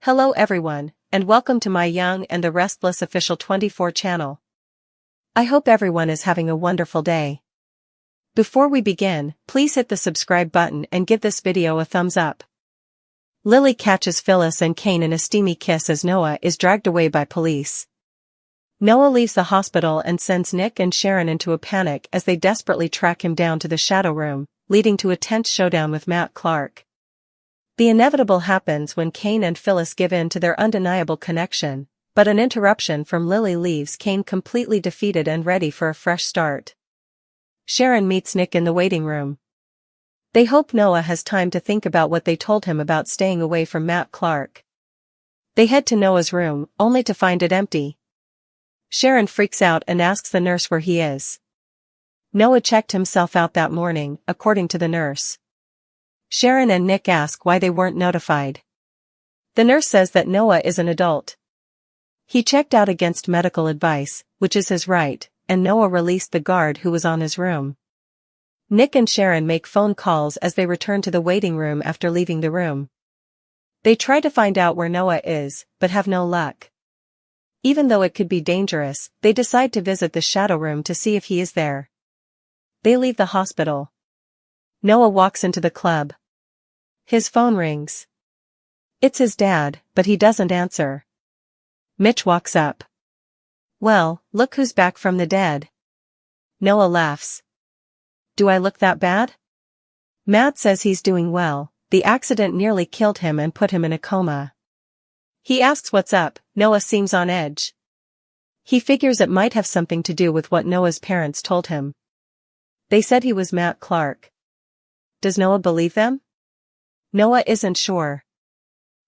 Hello everyone, and welcome to my Young and the Restless official 24 channel. I hope everyone is having a wonderful day. Before we begin, please hit the subscribe button and give this video a thumbs up. Lily catches Phyllis and Cain in a steamy kiss as Noah is dragged away by police. Noah leaves the hospital and sends Nick and Sharon into a panic as they desperately track him down to the shadow room, leading to a tense showdown with Matt Clark. The inevitable happens when Cain and Phyllis give in to their undeniable connection, but an interruption from Lily leaves Cain completely defeated and ready for a fresh start. Sharon meets Nick in the waiting room. They hope Noah has time to think about what they told him about staying away from Matt Clark. They head to Noah's room, only to find it empty. Sharon freaks out and asks the nurse where he is. Noah checked himself out that morning, according to the nurse. Sharon and Nick ask why they weren't notified. The nurse says that Noah is an adult. He checked out against medical advice, which is his right, and Noah released the guard who was on his room. Nick and Sharon make phone calls as they return to the waiting room after leaving the room. They try to find out where Noah is, but have no luck. Even though it could be dangerous, they decide to visit the shadow room to see if he is there. They leave the hospital. Noah walks into the club. His phone rings. It's his dad, but he doesn't answer. Mitch walks up. Well, look who's back from the dead. Noah laughs. Do I look that bad? Matt says he's doing well, the accident nearly killed him and put him in a coma. He asks what's up. Noah seems on edge. He figures it might have something to do with what Noah's parents told him. They said he was Matt Clark. Does Noah believe them? Noah isn't sure.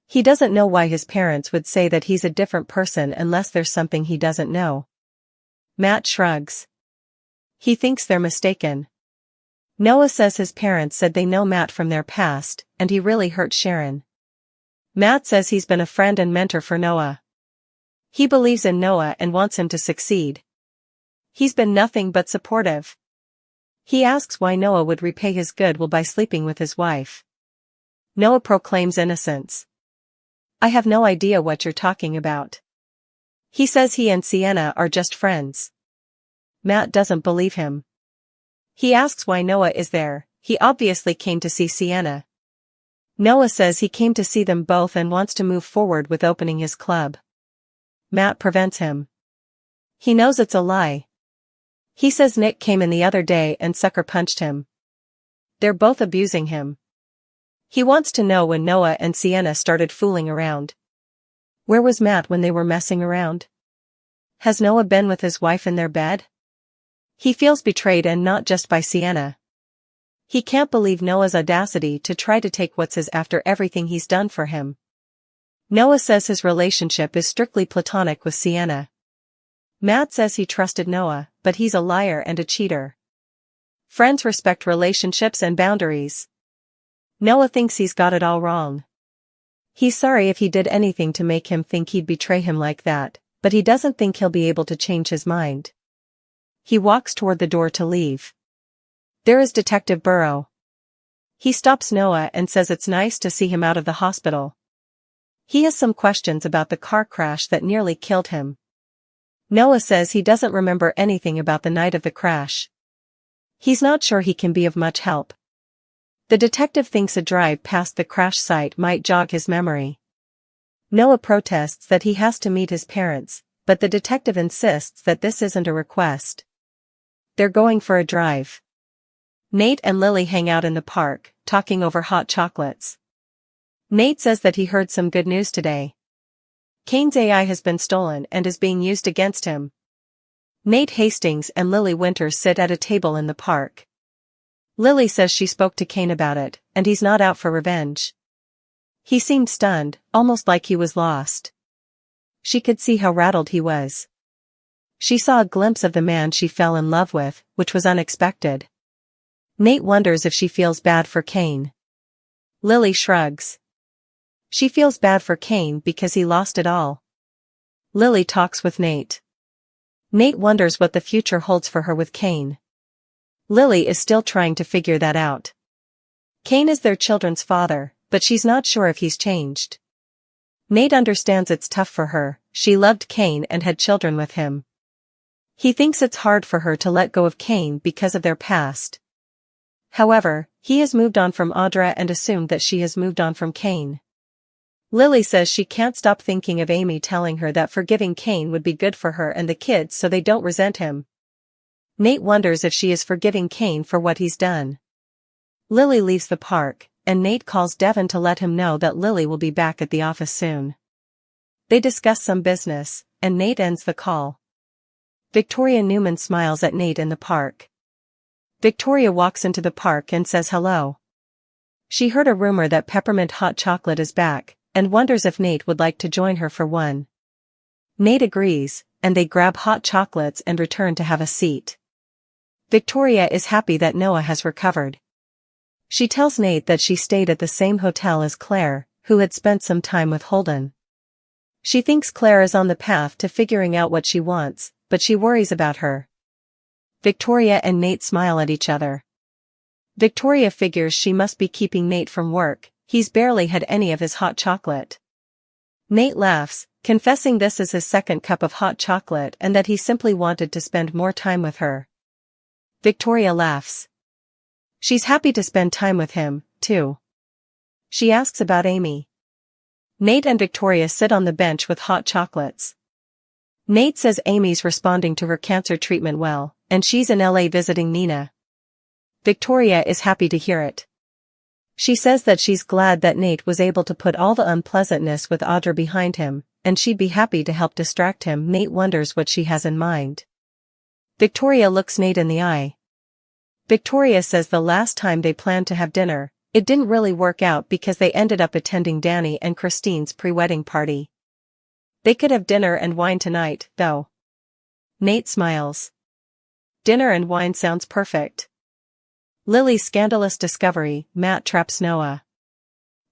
He doesn't know why his parents would say that he's a different person unless there's something he doesn't know. Matt shrugs. He thinks they're mistaken. Noah says his parents said they know Matt from their past, and he really hurt Sharon. Matt says he's been a friend and mentor for Noah. He believes in Noah and wants him to succeed. He's been nothing but supportive. He asks why Noah would repay his goodwill by sleeping with his wife. Noah proclaims innocence. I have no idea what you're talking about. He says he and Sienna are just friends. Matt doesn't believe him. He asks why Noah is there. He obviously came to see Sienna. Noah says he came to see them both and wants to move forward with opening his club. Matt prevents him. He knows it's a lie. He says Nick came in the other day and sucker punched him. They're both abusing him. He wants to know when Noah and Sienna started fooling around. Where was Matt when they were messing around? Has Noah been with his wife in their bed? He feels betrayed, and not just by Sienna. He can't believe Noah's audacity to try to take what's his after everything he's done for him. Noah says his relationship is strictly platonic with Sienna. Matt says he trusted Noah, but he's a liar and a cheater. Friends respect relationships and boundaries. Noah thinks he's got it all wrong. He's sorry if he did anything to make him think he'd betray him like that, but he doesn't think he'll be able to change his mind. He walks toward the door to leave. There is Detective Burrow. He stops Noah and says it's nice to see him out of the hospital. He has some questions about the car crash that nearly killed him. Noah says he doesn't remember anything about the night of the crash. He's not sure he can be of much help. The detective thinks a drive past the crash site might jog his memory. Noah protests that he has to meet his parents, but the detective insists that this isn't a request. They're going for a drive. Nate and Lily hang out in the park, talking over hot chocolates. Nate says that he heard some good news today. Cain's AI has been stolen and is being used against him. Nate Hastings and Lily Winters sit at a table in the park. Lily says she spoke to Cain about it, and he's not out for revenge. He seemed stunned, almost like he was lost. She could see how rattled he was. She saw a glimpse of the man she fell in love with, which was unexpected. Nate wonders if she feels bad for Cain. Lily shrugs. She feels bad for Cain because he lost it all. Lily talks with Nate. Nate wonders what the future holds for her with Cain. Lily is still trying to figure that out. Cain is their children's father, but she's not sure if he's changed. Nate understands it's tough for her. She loved Kane and had children with him. He thinks it's hard for her to let go of Kane because of their past. However, he has moved on from Audra and assumed that she has moved on from Kane. Lily says she can't stop thinking of Amy telling her that forgiving Kane would be good for her and the kids so they don't resent him. Nate wonders if she is forgiving Kane for what he's done. Lily leaves the park, and Nate calls Devon to let him know that Lily will be back at the office soon. They discuss some business, and Nate ends the call. Victoria Newman smiles at Nate in the park. Victoria walks into the park and says hello. She heard a rumor that peppermint hot chocolate is back, and wonders if Nate would like to join her for one. Nate agrees, and they grab hot chocolates and return to have a seat. Victoria is happy that Noah has recovered. She tells Nate that she stayed at the same hotel as Claire, who had spent some time with Holden. She thinks Claire is on the path to figuring out what she wants, but she worries about her. Victoria and Nate smile at each other. Victoria figures she must be keeping Nate from work, he's barely had any of his hot chocolate. Nate laughs, confessing this is his second cup of hot chocolate and that he simply wanted to spend more time with her. Victoria laughs. She's happy to spend time with him, too. She asks about Amy. Nate and Victoria sit on the bench with hot chocolates. Nate says Amy's responding to her cancer treatment well, and she's in LA visiting Nina. Victoria is happy to hear it. She says that she's glad that Nate was able to put all the unpleasantness with Audra behind him, and she'd be happy to help distract him. Nate wonders what she has in mind. Victoria looks Nate in the eye. Victoria says the last time they planned to have dinner, it didn't really work out because they ended up attending Danny and Christine's pre-wedding party. They could have dinner and wine tonight, though. Nate smiles. Dinner and wine sounds perfect. Lily's scandalous discovery, Matt traps Noah.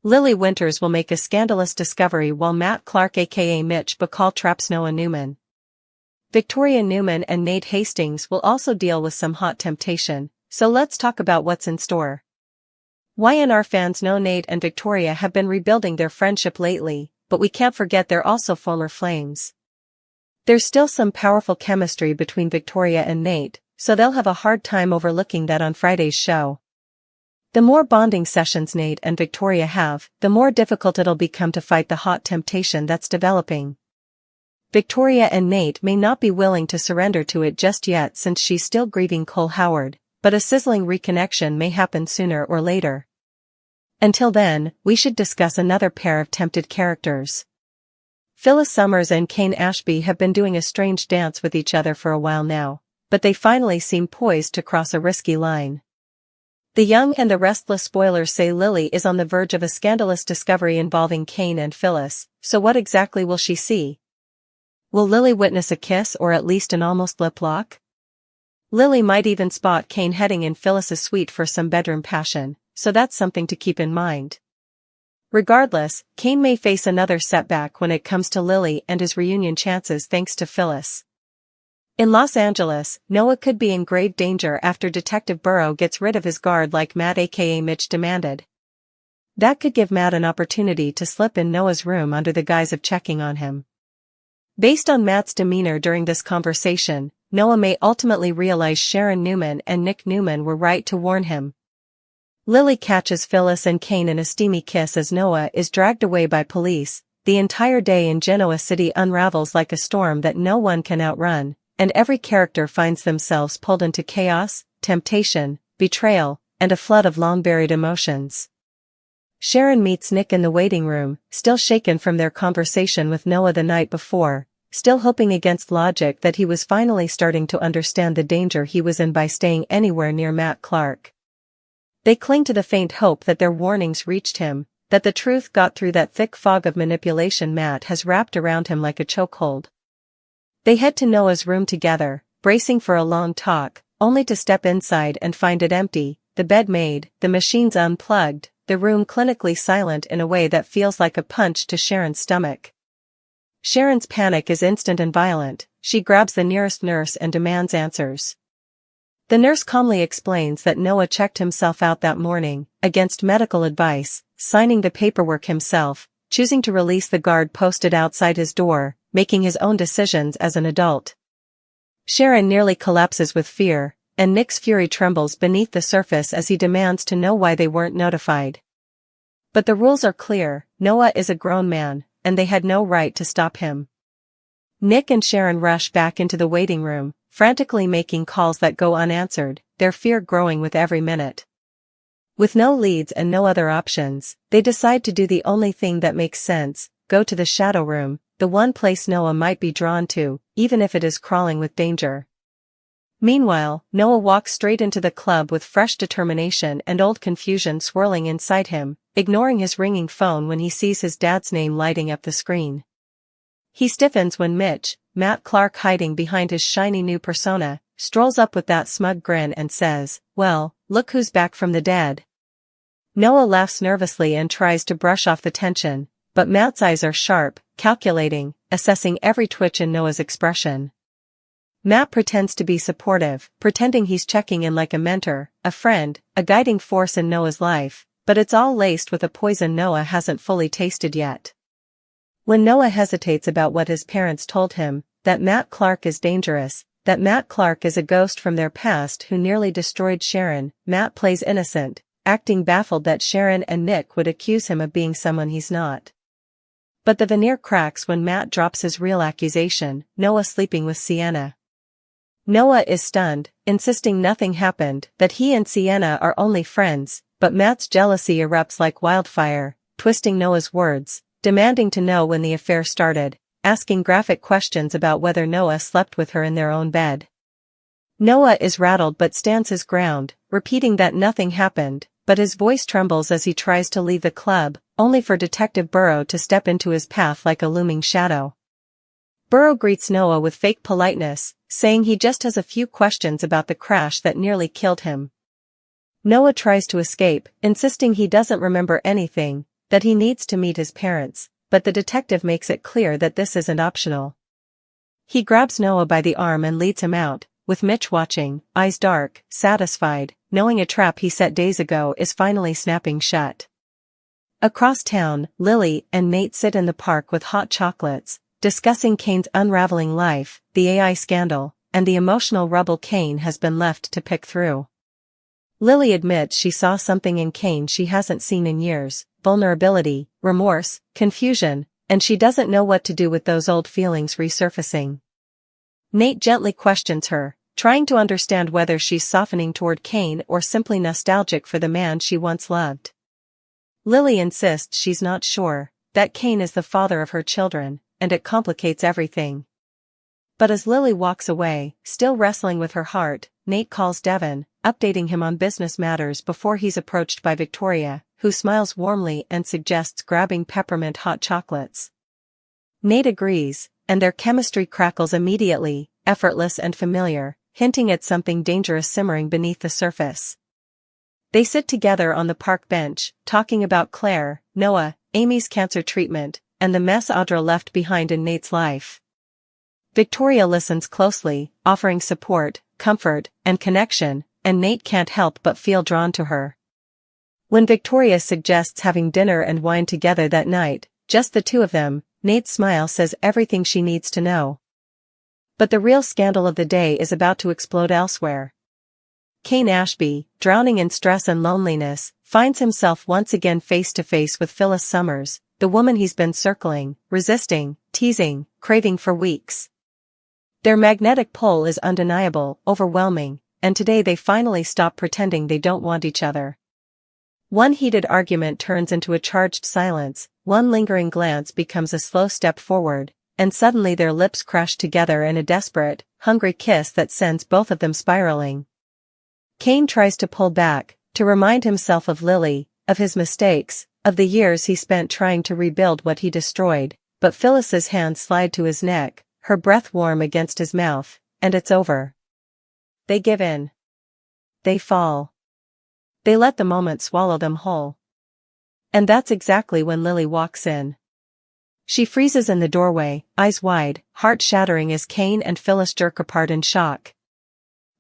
Lily Winters will make a scandalous discovery while Matt Clark aka Mitch Bacall traps Noah Newman. Victoria Newman and Nate Hastings will also deal with some hot temptation, so let's talk about what's in store. YNR fans know Nate and Victoria have been rebuilding their friendship lately, but we can't forget they're also former flames. There's still some powerful chemistry between Victoria and Nate, so they'll have a hard time overlooking that on Friday's show. The more bonding sessions Nate and Victoria have, the more difficult it'll become to fight the hot temptation that's developing. Victoria and Nate may not be willing to surrender to it just yet since she's still grieving Cole Howard, but a sizzling reconnection may happen sooner or later. Until then, we should discuss another pair of tempted characters. Phyllis Summers and Kane Ashby have been doing a strange dance with each other for a while now, but they finally seem poised to cross a risky line. The Young and the Restless spoilers say Lily is on the verge of a scandalous discovery involving Kane and Phyllis, so what exactly will she see? Will Lily witness a kiss or at least an almost lip lock? Lily might even spot Kane heading in Phyllis's suite for some bedroom passion, so that's something to keep in mind. Regardless, Kane may face another setback when it comes to Lily and his reunion chances thanks to Phyllis. In Los Angeles, Noah could be in grave danger after Detective Burrow gets rid of his guard like Matt aka Mitch demanded. That could give Matt an opportunity to slip in Noah's room under the guise of checking on him. Based on Matt's demeanor during this conversation, Noah may ultimately realize Sharon Newman and Nick Newman were right to warn him. Lily catches Phyllis and Kane in a steamy kiss as Noah is dragged away by police. The entire day in Genoa City unravels like a storm that no one can outrun, and every character finds themselves pulled into chaos, temptation, betrayal, and a flood of long-buried emotions. Sharon meets Nick in the waiting room, still shaken from their conversation with Noah the night before, still hoping against logic that he was finally starting to understand the danger he was in by staying anywhere near Matt Clark. They cling to the faint hope that their warnings reached him, that the truth got through that thick fog of manipulation Matt has wrapped around him like a chokehold. They head to Noah's room together, bracing for a long talk, only to step inside and find it empty, the bed made, the machines unplugged, the room clinically silent in a way that feels like a punch to Sharon's stomach. Sharon's panic is instant and violent. She grabs the nearest nurse and demands answers. The nurse calmly explains that Noah checked himself out that morning, against medical advice, signing the paperwork himself, choosing to release the guard posted outside his door, making his own decisions as an adult. Sharon nearly collapses with fear, and Nick's fury trembles beneath the surface as he demands to know why they weren't notified. But the rules are clear: Noah is a grown man, and they had no right to stop him. Nick and Sharon rush back into the waiting room, frantically making calls that go unanswered, their fear growing with every minute. With no leads and no other options, they decide to do the only thing that makes sense: go to the shadow room, the one place Noah might be drawn to, even if it is crawling with danger. Meanwhile, Noah walks straight into the club with fresh determination and old confusion swirling inside him, ignoring his ringing phone when he sees his dad's name lighting up the screen. He stiffens when Matt Clark, hiding behind his shiny new persona, strolls up with that smug grin and says, "Well, look who's back from the dead." Noah laughs nervously and tries to brush off the tension, but Matt's eyes are sharp, calculating, assessing every twitch in Noah's expression. Matt pretends to be supportive, pretending he's checking in like a mentor, a friend, a guiding force in Noah's life, but it's all laced with a poison Noah hasn't fully tasted yet. When Noah hesitates about what his parents told him, that Matt Clark is dangerous, that Matt Clark is a ghost from their past who nearly destroyed Sharon, Matt plays innocent, acting baffled that Sharon and Nick would accuse him of being someone he's not. But the veneer cracks when Matt drops his real accusation: Noah sleeping with Sienna. Noah is stunned, insisting nothing happened, that he and Sienna are only friends, but Matt's jealousy erupts like wildfire, twisting Noah's words, demanding to know when the affair started, asking graphic questions about whether Noah slept with her in their own bed. Noah is rattled but stands his ground, repeating that nothing happened, but his voice trembles as he tries to leave the club, only for Detective Burrow to step into his path like a looming shadow. Burrow greets Noah with fake politeness, saying he just has a few questions about the crash that nearly killed him. Noah tries to escape, insisting he doesn't remember anything, that he needs to meet his parents, but the detective makes it clear that this isn't optional. He grabs Noah by the arm and leads him out, with Mitch watching, eyes dark, satisfied, knowing a trap he set days ago is finally snapping shut. Across town, Lily and Nate sit in the park with hot chocolates, discussing Kane's unraveling life, the AI scandal, and the emotional rubble Kane has been left to pick through. Lily admits she saw something in Kane she hasn't seen in years: vulnerability, remorse, confusion, and she doesn't know what to do with those old feelings resurfacing. Nate gently questions her, trying to understand whether she's softening toward Kane or simply nostalgic for the man she once loved. Lily insists she's not sure, that Kane is the father of her children, and it complicates everything. But as Lily walks away, still wrestling with her heart, Nate calls Devon, updating him on business matters before he's approached by Victoria, who smiles warmly and suggests grabbing peppermint hot chocolates. Nate agrees, and their chemistry crackles immediately, effortless and familiar, hinting at something dangerous simmering beneath the surface. They sit together on the park bench, talking about Claire, Noah, Amy's cancer treatment, and the mess Audra left behind in Nate's life. Victoria listens closely, offering support, comfort, and connection, and Nate can't help but feel drawn to her. When Victoria suggests having dinner and wine together that night, just the two of them, Nate's smile says everything she needs to know. But the real scandal of the day is about to explode elsewhere. Kane Ashby, drowning in stress and loneliness, finds himself once again face to face with Phyllis Summers, the woman he's been circling, resisting, teasing, craving for weeks. Their magnetic pull is undeniable, overwhelming, and today they finally stop pretending they don't want each other. One heated argument turns into a charged silence, one lingering glance becomes a slow step forward, and suddenly their lips crash together in a desperate, hungry kiss that sends both of them spiraling. Kane tries to pull back, to remind himself of Lily, of his mistakes, of the years he spent trying to rebuild what he destroyed, but Phyllis's hands slide to his neck, her breath warm against his mouth, and it's over. They give in. They fall. They let the moment swallow them whole. And that's exactly when Lily walks in. She freezes in the doorway, eyes wide, heart shattering as Kane and Phyllis jerk apart in shock.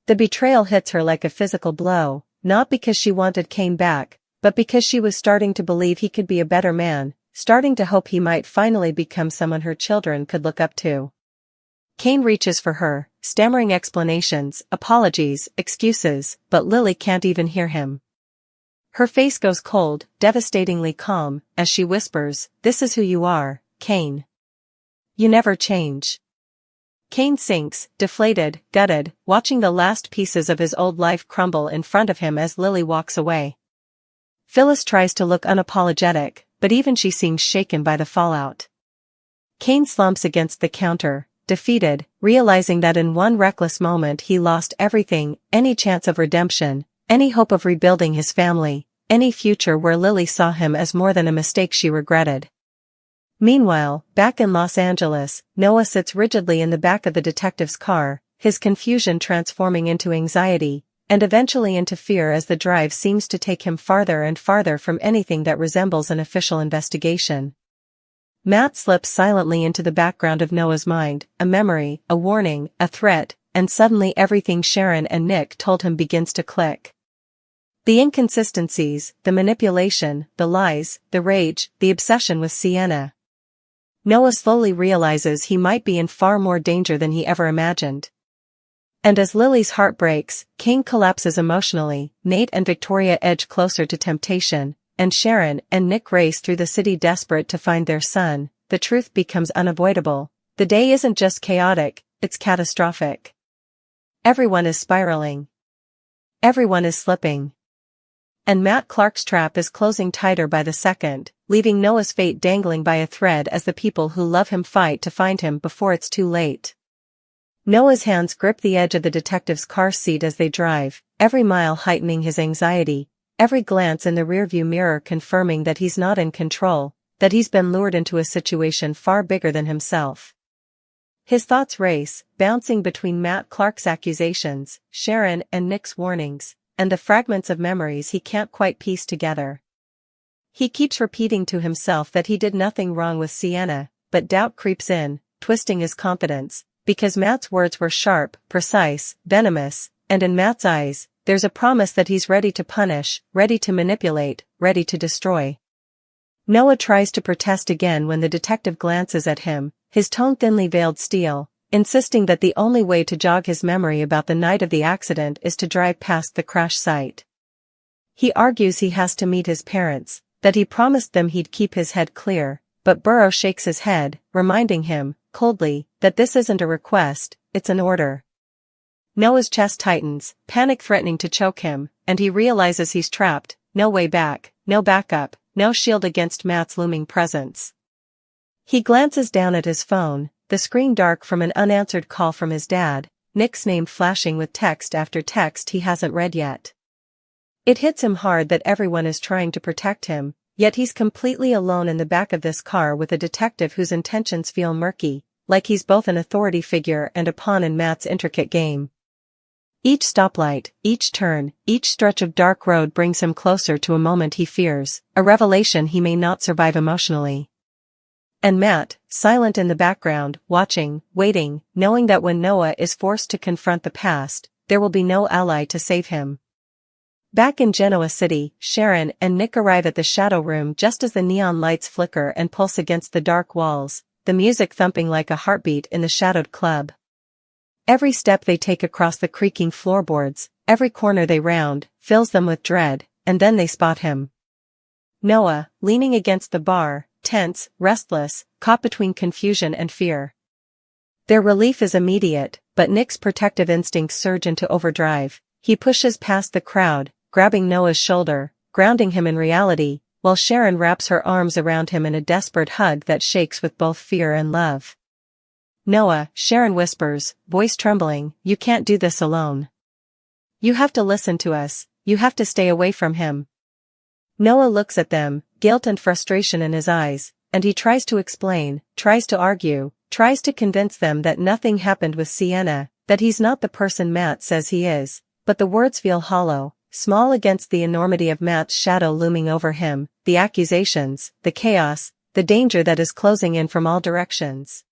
The betrayal hits her like a physical blow, not because she wanted Kane back, but because she was starting to believe he could be a better man, starting to hope he might finally become someone her children could look up to. Kane reaches for her, stammering explanations, apologies, excuses, but Lily can't even hear him. Her face goes cold, devastatingly calm, as she whispers, "This is who you are, Kane. You never change." Kane sinks, deflated, gutted, watching the last pieces of his old life crumble in front of him as Lily walks away. Phyllis tries to look unapologetic, but even she seems shaken by the fallout. Kane slumps against the counter, defeated, realizing that in one reckless moment he lost everything, any chance of redemption, any hope of rebuilding his family, any future where Lily saw him as more than a mistake she regretted. Meanwhile, back in Los Angeles, Noah sits rigidly in the back of the detective's car, his confusion transforming into anxiety, and eventually into fear as the drive seems to take him farther and farther from anything that resembles an official investigation. Matt slips silently into the background of Noah's mind, a memory, a warning, a threat, and suddenly everything Sharon and Nick told him begins to click. The inconsistencies, the manipulation, the lies, the rage, the obsession with Sienna. Noah slowly realizes he might be in far more danger than he ever imagined. And as Lily's heart breaks, Kane collapses emotionally, Nate and Victoria edge closer to temptation, and Sharon and Nick race through the city desperate to find their son. The truth becomes unavoidable. The day isn't just chaotic, it's catastrophic. Everyone is spiraling. Everyone is slipping. And Matt Clark's trap is closing tighter by the second, leaving Noah's fate dangling by a thread as the people who love him fight to find him before it's too late. Noah's hands grip the edge of the detective's car seat as they drive, every mile heightening his anxiety, every glance in the rearview mirror confirming that he's not in control, that he's been lured into a situation far bigger than himself. His thoughts race, bouncing between Matt Clark's accusations, Sharon and Nick's warnings, and the fragments of memories he can't quite piece together. He keeps repeating to himself that he did nothing wrong with Sienna, but doubt creeps in, twisting his confidence, because Matt's words were sharp, precise, venomous, and in Matt's eyes, there's a promise that he's ready to punish, ready to manipulate, ready to destroy. Noah tries to protest again when the detective glances at him, his tone thinly veiled steel, insisting that the only way to jog his memory about the night of the accident is to drive past the crash site. He argues he has to meet his parents, that he promised them he'd keep his head clear, but Burrow shakes his head, reminding him, coldly, that this isn't a request, it's an order. Noah's chest tightens, panic threatening to choke him, and he realizes he's trapped, no way back, no backup, no shield against Matt's looming presence. He glances down at his phone, the screen dark from an unanswered call from his dad, Nick's name flashing with text after text he hasn't read yet. It hits him hard that everyone is trying to protect him, yet he's completely alone in the back of this car with a detective whose intentions feel murky, like he's both an authority figure and a pawn in Matt's intricate game. Each stoplight, each turn, each stretch of dark road brings him closer to a moment he fears, a revelation he may not survive emotionally. And Matt, silent in the background, watching, waiting, knowing that when Noah is forced to confront the past, there will be no ally to save him. Back in Genoa City, Sharon and Nick arrive at the shadow room just as the neon lights flicker and pulse against the dark walls, the music thumping like a heartbeat in the shadowed club. Every step they take across the creaking floorboards, every corner they round, fills them with dread, and then they spot him. Noah, leaning against the bar, tense, restless, caught between confusion and fear. Their relief is immediate, but Nick's protective instincts surge into overdrive. He pushes past the crowd, grabbing Noah's shoulder, grounding him in reality, while Sharon wraps her arms around him in a desperate hug that shakes with both fear and love. "Noah," Sharon whispers, voice trembling, "you can't do this alone. You have to listen to us, you have to stay away from him." Noah looks at them, guilt and frustration in his eyes, and he tries to explain, tries to argue, tries to convince them that nothing happened with Sienna, that he's not the person Matt says he is, but the words feel hollow, small against the enormity of Matt's shadow looming over him, the accusations, the chaos, the danger that is closing in from all directions.